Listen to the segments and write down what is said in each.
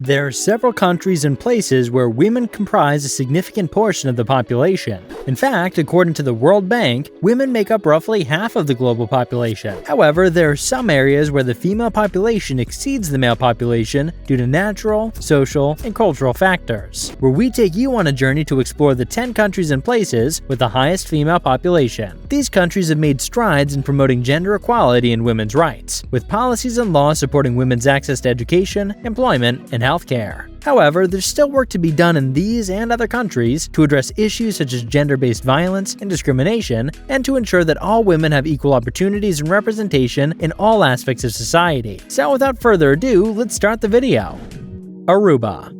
There are several countries and places where women comprise a significant portion of the population. In fact, according to the World Bank, women make up roughly half of the global population. However, there are some areas where the female population exceeds the male population due to natural, social, and cultural factors, where we take you on a journey to explore the 10 countries and places with the highest female population. These countries have made strides in promoting gender equality and women's rights, with policies and laws supporting women's access to education, employment, and healthcare. However, there's still work to be done in these and other countries to address issues such as gender-based violence and discrimination, and to ensure that all women have equal opportunities and representation in all aspects of society. So without further ado, let's start the video. Aruba.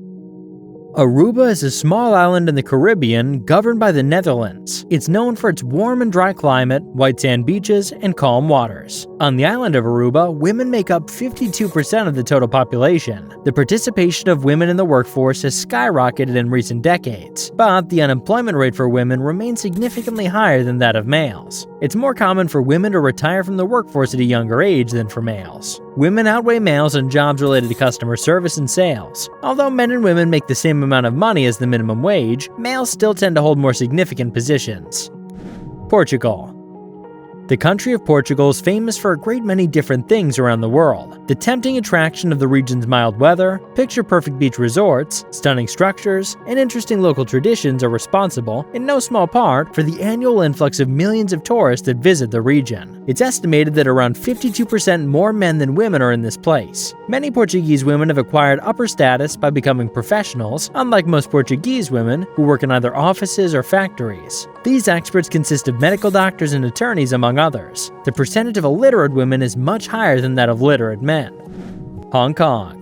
Aruba is a small island in the Caribbean governed by the Netherlands. It's known for its warm and dry climate, white sand beaches, and calm waters. On the island of Aruba, women make up 52% of the total population. The participation of women in the workforce has skyrocketed in recent decades, but the unemployment rate for women remains significantly higher than that of males. It's more common for women to retire from the workforce at a younger age than for males. Women outweigh males in jobs related to customer service and sales. Although men and women make the same amount of money as the minimum wage, males still tend to hold more significant positions. Portugal. The country of Portugal is famous for a great many different things around the world. The tempting attraction of the region's mild weather, picture-perfect beach resorts, stunning structures, and interesting local traditions are responsible, in no small part, for the annual influx of millions of tourists that visit the region. It's estimated that around 52% more men than women are in this place. Many Portuguese women have acquired upper status by becoming professionals, unlike most Portuguese women who work in either offices or factories. These experts consist of medical doctors and attorneys, among others. The percentage of illiterate women is much higher than that of literate men. Hong Kong.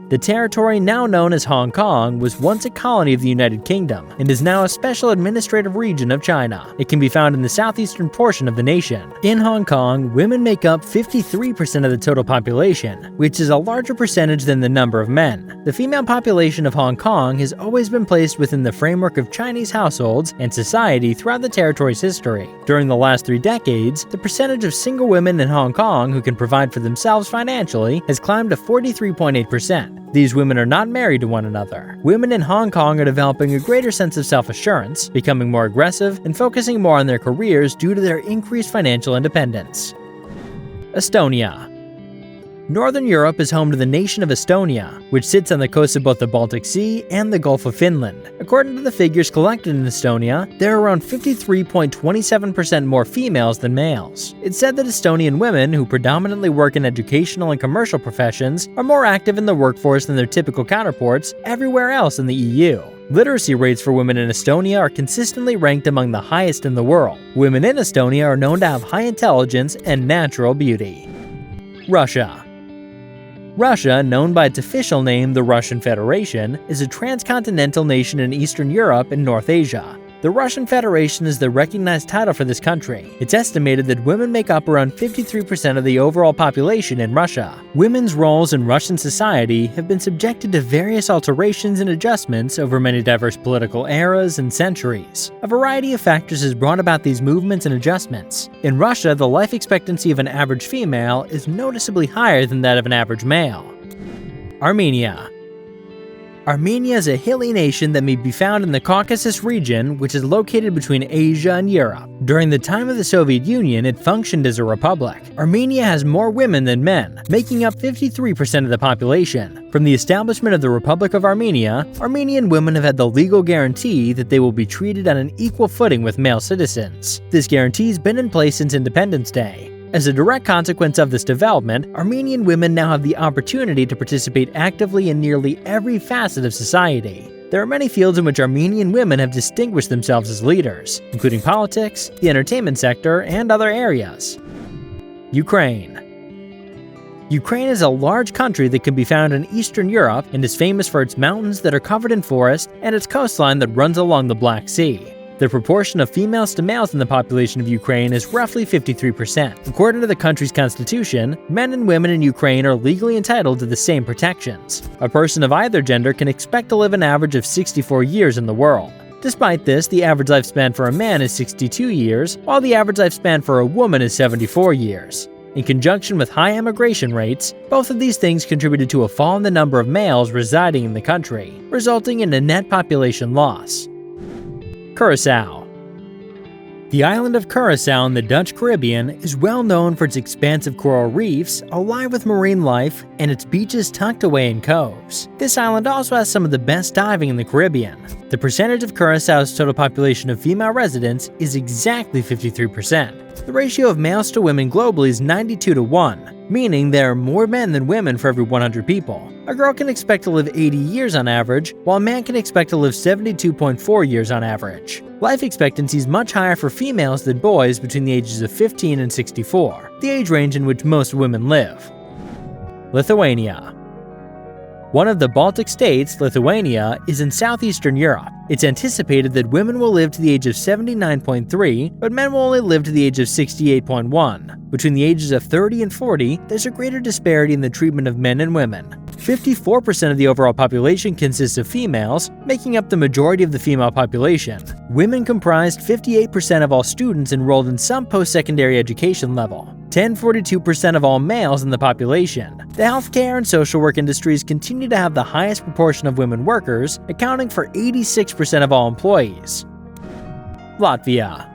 The territory now known as Hong Kong was once a colony of the United Kingdom and is now a special administrative region of China. It can be found in the southeastern portion of the nation. In Hong Kong, women make up 53% of the total population, which is a larger percentage than the number of men. The female population of Hong Kong has always been placed within the framework of Chinese households and society throughout the territory's history. During the last 3 decades, the percentage of single women in Hong Kong who can provide for themselves financially has climbed to 43.8%. These women are not married to one another. Women in Hong Kong are developing a greater sense of self-assurance, becoming more aggressive, and focusing more on their careers due to their increased financial independence. Estonia. Northern Europe is home to the nation of Estonia, which sits on the coast of both the Baltic Sea and the Gulf of Finland. According to the figures collected in Estonia, there are around 53.27% more females than males. It's said that Estonian women, who predominantly work in educational and commercial professions, are more active in the workforce than their typical counterparts everywhere else in the EU. Literacy rates for women in Estonia are consistently ranked among the highest in the world. Women in Estonia are known to have high intelligence and natural beauty. Russia. Russia, known by its official name, the Russian Federation, is a transcontinental nation in Eastern Europe and North Asia. The Russian Federation is the recognized title for this country. It's estimated that women make up around 53% of the overall population in Russia. Women's roles in Russian society have been subjected to various alterations and adjustments over many diverse political eras and centuries. A variety of factors has brought about these movements and adjustments. In Russia, the life expectancy of an average female is noticeably higher than that of an average male. Armenia. Armenia is a hilly nation that may be found in the Caucasus region, which is located between Asia and Europe. During the time of the Soviet Union, it functioned as a republic. Armenia has more women than men, making up 53% of the population. From the establishment of the Republic of Armenia, Armenian women have had the legal guarantee that they will be treated on an equal footing with male citizens. This guarantee has been in place since Independence Day. As a direct consequence of this development, Armenian women now have the opportunity to participate actively in nearly every facet of society. There are many fields in which Armenian women have distinguished themselves as leaders, including politics, the entertainment sector, and other areas. Ukraine. Ukraine is a large country that can be found in Eastern Europe and is famous for its mountains that are covered in forest and its coastline that runs along the Black Sea. The proportion of females to males in the population of Ukraine is roughly 53%. According to the country's constitution, men and women in Ukraine are legally entitled to the same protections. A person of either gender can expect to live an average of 64 years in the world. Despite this, the average lifespan for a man is 62 years, while the average lifespan for a woman is 74 years. In conjunction with high immigration rates, both of these things contributed to a fall in the number of males residing in the country, resulting in a net population loss. Curaçao. The island of Curaçao in the Dutch Caribbean is well known for its expansive coral reefs, alive with marine life, and its beaches tucked away in coves. This island also has some of the best diving in the Caribbean. The percentage of Curaçao's total population of female residents is exactly 53%. The ratio of males to women globally is 92:1, meaning there are more men than women for every 100 people. A girl can expect to live 80 years on average, while a man can expect to live 72.4 years on average. Life expectancy is much higher for females than boys between the ages of 15 and 64, the age range in which most women live. Lithuania. One of the Baltic states, Lithuania, is in southeastern Europe. It's anticipated that women will live to the age of 79.3, but men will only live to the age of 68.1. Between the ages of 30 and 40, there's a greater disparity in the treatment of men and women. 54% of the overall population consists of females, making up the majority of the female population. Women comprised 58% of all students enrolled in some post-secondary education level. 42% of all males in the population. The healthcare and social work industries continue to have the highest proportion of women workers, accounting for 86% of all employees. Latvia.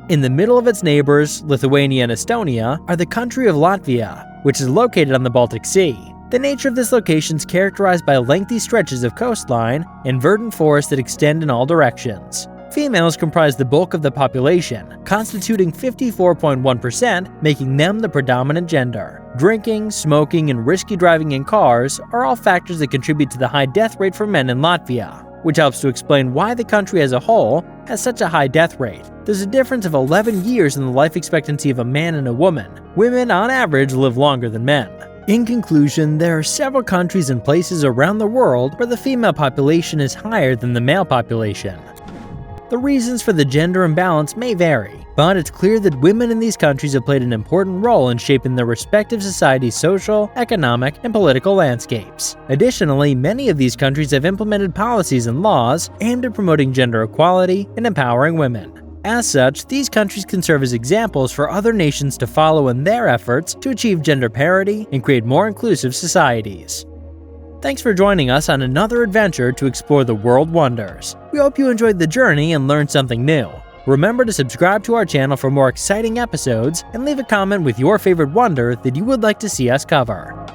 In the middle of its neighbors, Lithuania and Estonia, are the country of Latvia, which is located on the Baltic Sea. The nature of this location is characterized by lengthy stretches of coastline and verdant forests that extend in all directions. Females comprise the bulk of the population, constituting 54.1%, making them the predominant gender. Drinking, smoking, and risky driving in cars are all factors that contribute to the high death rate for men in Latvia, which helps to explain why the country as a whole has such a high death rate. There's a difference of 11 years in the life expectancy of a man and a woman. Women, on average, live longer than men. In conclusion, there are several countries and places around the world where the female population is higher than the male population. The reasons for the gender imbalance may vary, but it's clear that women in these countries have played an important role in shaping their respective societies' social, economic, and political landscapes. Additionally, many of these countries have implemented policies and laws aimed at promoting gender equality and empowering women. As such, these countries can serve as examples for other nations to follow in their efforts to achieve gender parity and create more inclusive societies. Thanks for joining us on another adventure to explore the world wonders. We hope you enjoyed the journey and learned something new. Remember to subscribe to our channel for more exciting episodes and leave a comment with your favorite wonder that you would like to see us cover.